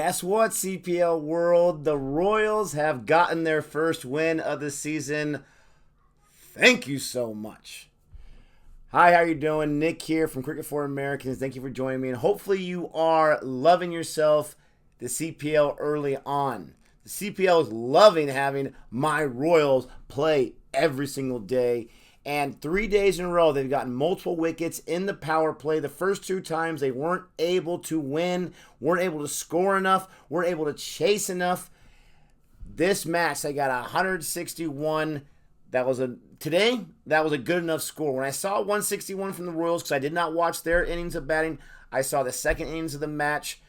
Guess what, CPL world? The Royals have gotten their first win of the season. Thank you so much. Hi, how you doing? Nick here from Cricket for Americans. Thank you for joining me, and hopefully you are loving yourself the CPL early on. The CPL is loving having my Royals play every single day. And 3 days in a row, they've gotten multiple wickets in the power play. The first two times, they weren't able to win, weren't able to score enough, weren't able to chase enough. This match, they got 161. That was a good enough score. When I saw 161 from the Royals, because I did not watch their innings of batting, I saw the second innings of the match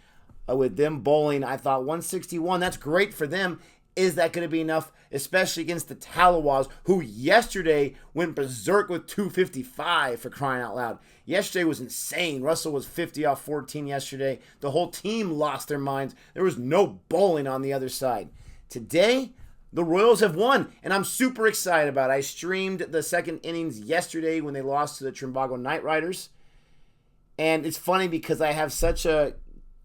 with them bowling. I thought 161, that's great for them. Is that going to be enough, especially against the Talawas, who yesterday went berserk with 255, for crying out loud? Yesterday was insane. Russell was 50 off 14 yesterday. The whole team lost their minds. There was no bowling on the other side. Today, the Royals have won, and I'm super excited about it. I streamed the second innings yesterday when they lost to the Trimbago Knight Riders. And it's funny because I have such a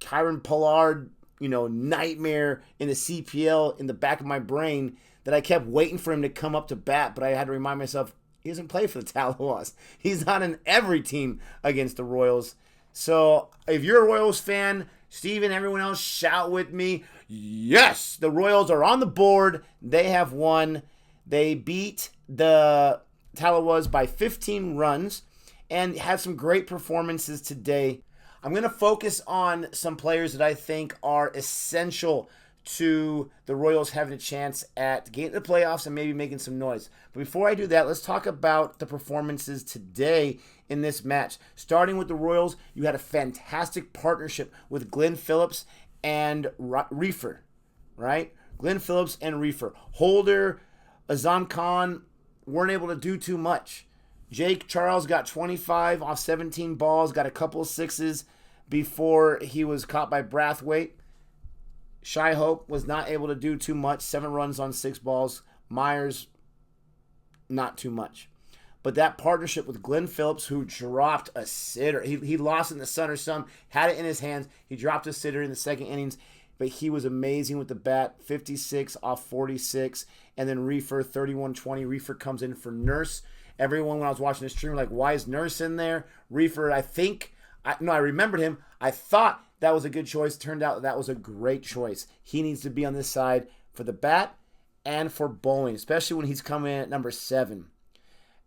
Kyron Pollard nightmare in the CPL in the back of my brain that I kept waiting for him to come up to bat, but I had to remind myself he doesn't play for the Talawas. He's not in every team against the Royals. So if you're a Royals fan, Steven, everyone else, shout with me. Yes, the Royals are on the board. They have won. They beat the Talawas by 15 runs and had some great performances today. I'm going to focus on some players that I think are essential to the Royals having a chance at getting to the playoffs and maybe making some noise. But before I do that, let's talk about the performances today in this match. Starting with the Royals, you had a fantastic partnership with Glenn Phillips and Reefer, right? Glenn Phillips and Reefer. Holder, Azam Khan weren't able to do too much. Jake Charles got 25 off 17 balls, got a couple of sixes before he was caught by Brathwaite. Shy Hope was not able to do too much, 7 runs on 6 balls. Myers, not too much. But that partnership with Glenn Phillips, who dropped a sitter. He lost in the sun or some, had it in his hands. He dropped a sitter in the second innings, but he was amazing with the bat, 56 off 46. And then Reefer, 31-20. Reefer comes in for Nurse. Everyone, when I was watching the stream, like, why is Nurse in there? Reefer, I remembered him. I thought that was a good choice. Turned out that was a great choice. He needs to be on this side for the bat and for bowling, especially when he's coming in at number 7.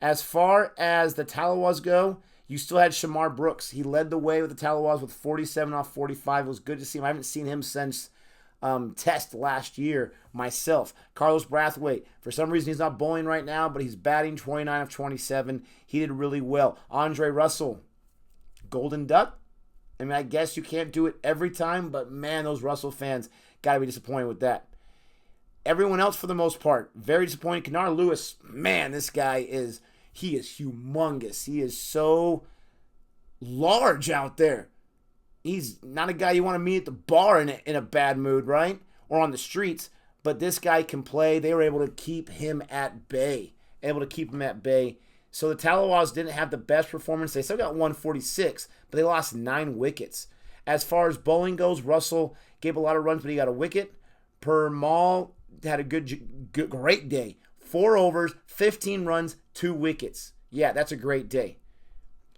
As far as the Talawas go, you still had Shamar Brooks. He led the way with the Talawas with 47 off 45. It was good to see him. I haven't seen him since test last year myself. Carlos Brathwaite, for some reason he's not bowling right now, but he's batting 29 of 27. He did really well. Andre Russell, Golden Duck. I mean, I guess you can't do it every time, but man, those Russell fans got to be disappointed with that. Everyone else, for the most part, very disappointed. Kennard Lewis, man, this guy is humongous. He is so large out there. He's not a guy you want to meet at the bar in a bad mood, right? Or on the streets. But this guy can play. They were able to keep him at bay. So the Talawas didn't have the best performance. They still got 146, but they lost 9 wickets. As far as bowling goes, Russell gave a lot of runs, but he got a wicket. Permal had a great day. 4 overs, 15 runs, 2 wickets. Yeah, that's a great day.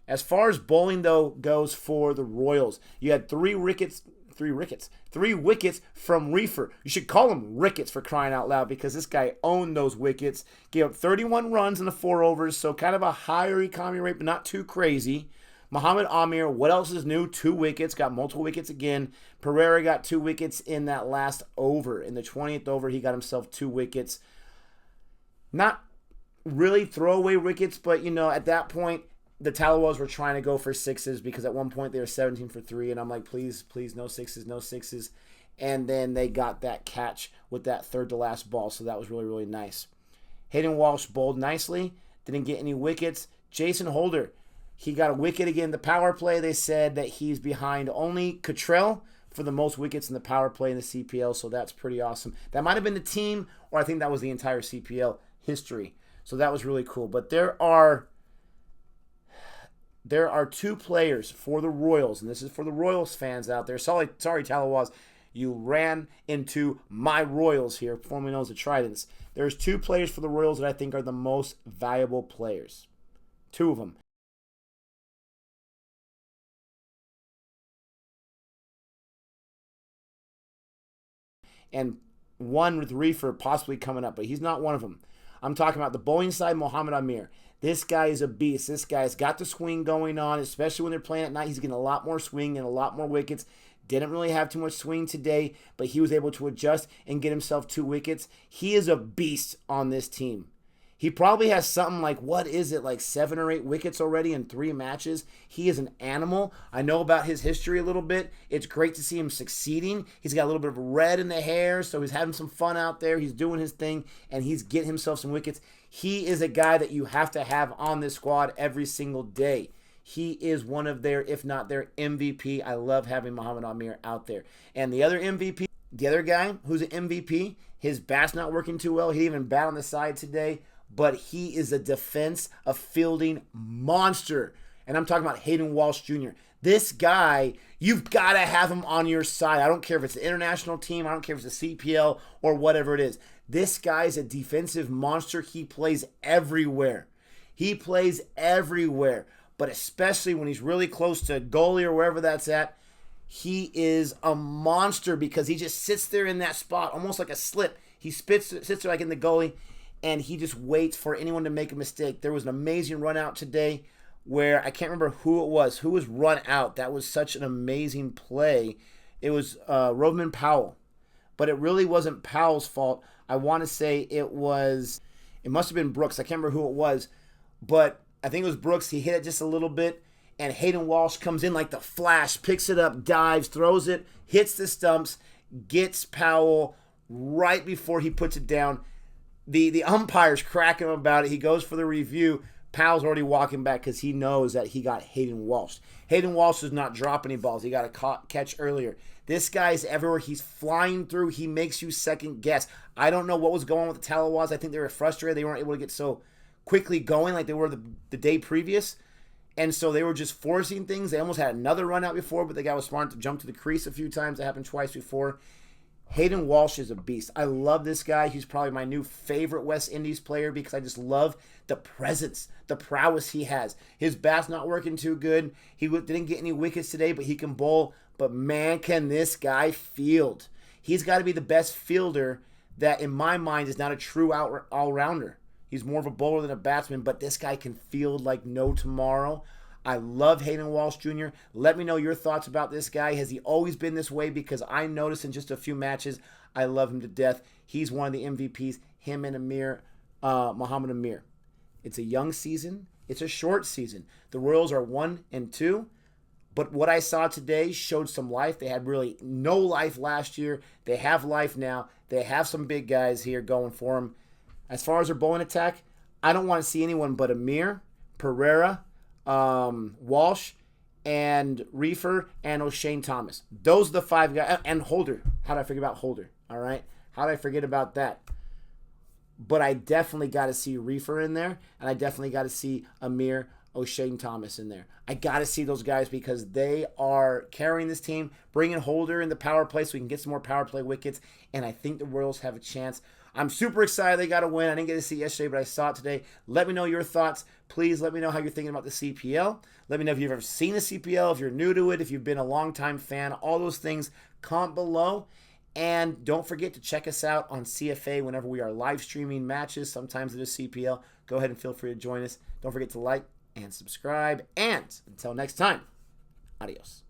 As far as bowling, though, goes for the Royals, you had 3 wickets from Reefer. You should call him Ricketts, for crying out loud, because this guy owned those wickets. Gave up 31 runs in the 4 overs, so kind of a higher economy rate, but not too crazy. Muhammad Amir, what else is new? 2 wickets, got multiple wickets again. Pereira got 2 wickets in that last over. In the 20th over, he got himself 2 wickets. Not really throwaway wickets, but, at that point, the Talawas were trying to go for 6s because at one point they were 17 for 3, and I'm like, please, no 6s, no 6s. And then they got that catch with that third to last ball, so that was really, really nice. Hayden Walsh bowled nicely, didn't get any wickets. Jason Holder, he got a wicket again. The power play, they said that he's behind only Cottrell for the most wickets in the power play in the CPL, so that's pretty awesome. That might have been the team, or I think that was the entire CPL history. So that was really cool. But there are 2 players for the Royals, and this is for the Royals fans out there. Sorry Talawas. You ran into my Royals here, formerly known as the Tridents. There's 2 players for the Royals that I think are the most valuable players. 2 of them. And one with Reefer possibly coming up, but he's not one of them. I'm talking about the bowling side, Muhammad Amir. This guy is a beast. This guy's got the swing going on, especially when they're playing at night. He's getting a lot more swing and a lot more wickets. Didn't really have too much swing today, but he was able to adjust and get himself 2 wickets. He is a beast on this team. He probably has something like, what is it, like 7 or 8 wickets already in 3 matches. He is an animal. I know about his history a little bit. It's great to see him succeeding. He's got a little bit of red in the hair, so he's having some fun out there. He's doing his thing, and he's getting himself some wickets. He is a guy that you have to have on this squad every single day. He is one of their, if not their MVP. I love having Muhammad Amir out there. And the other MVP, the other guy who's an MVP, his bat's not working too well. He didn't even bat on the side today. But he is a fielding monster. And I'm talking about Hayden Walsh Jr. This guy, you've got to have him on your side. I don't care if it's the international team. I don't care if it's the CPL or whatever it is. This guy is a defensive monster. He plays everywhere. He plays everywhere. But especially when he's really close to goalie or wherever that's at, he is a monster because he just sits there in that spot, almost like a slip. He sits there like in the goalie, and he just waits for anyone to make a mistake. There was an amazing run out today where I can't remember who it was. Who was run out? That was such an amazing play. It was Roman Powell. But it really wasn't Powell's fault. I want to say it must have been Brooks. I can't remember who it was. But I think it was Brooks. He hit it just a little bit. And Hayden Walsh comes in like the flash, picks it up, dives, throws it, hits the stumps, gets Powell right before he puts it down. The umpire's cracking him about it. He goes for the review. Powell's already walking back because he knows that he got Hayden Walsh. Hayden Walsh does not drop any balls. He got a catch earlier. This guy's everywhere. He's flying through. He makes you second guess. I don't know what was going on with the Talawas. I think they were frustrated. They weren't able to get so quickly going like they were the day previous. And so they were just forcing things. They almost had another run out before, but the guy was smart to jump to the crease a few times. That happened twice before. Hayden Walsh is a beast. I love this guy. He's probably my new favorite West Indies player because I just love the presence, the prowess he has. His bat's not working too good. He didn't get any wickets today, but he can bowl. But man, can this guy field. He's got to be the best fielder that, in my mind, is not a true all-rounder. He's more of a bowler than a batsman, but this guy can field like no tomorrow. I love Hayden Walsh Jr. Let me know your thoughts about this guy. Has he always been this way? Because I noticed in just a few matches, I love him to death. He's one of the MVPs, him and Muhammad Amir. It's a young season. It's a short season. The Royals are 1-2, but what I saw today showed some life. They had really no life last year. They have life now. They have some big guys here going for them. As far as their bowling attack, I don't want to see anyone but Amir, Pereira, Walsh, and Reefer, and O'Shane Thomas. Those are the 5 guys. And Holder. How did I forget about Holder? All right? How did I forget about that? But I definitely got to see Reefer in there, and I definitely got to see Amir, O'Shane Thomas in there. I got to see those guys because they are carrying this team, bringing Holder in the power play so we can get some more power play wickets, and I think the Royals have a chance. I'm super excited they got a win. I didn't get to see it yesterday, but I saw it today. Let me know your thoughts. Please let me know how you're thinking about the CPL. Let me know if you've ever seen the CPL, if you're new to it, if you've been a longtime fan. All those things, comment below. And don't forget to check us out on CFA whenever we are live streaming matches. Sometimes it is CPL. Go ahead and feel free to join us. Don't forget to like and subscribe. And until next time, adios.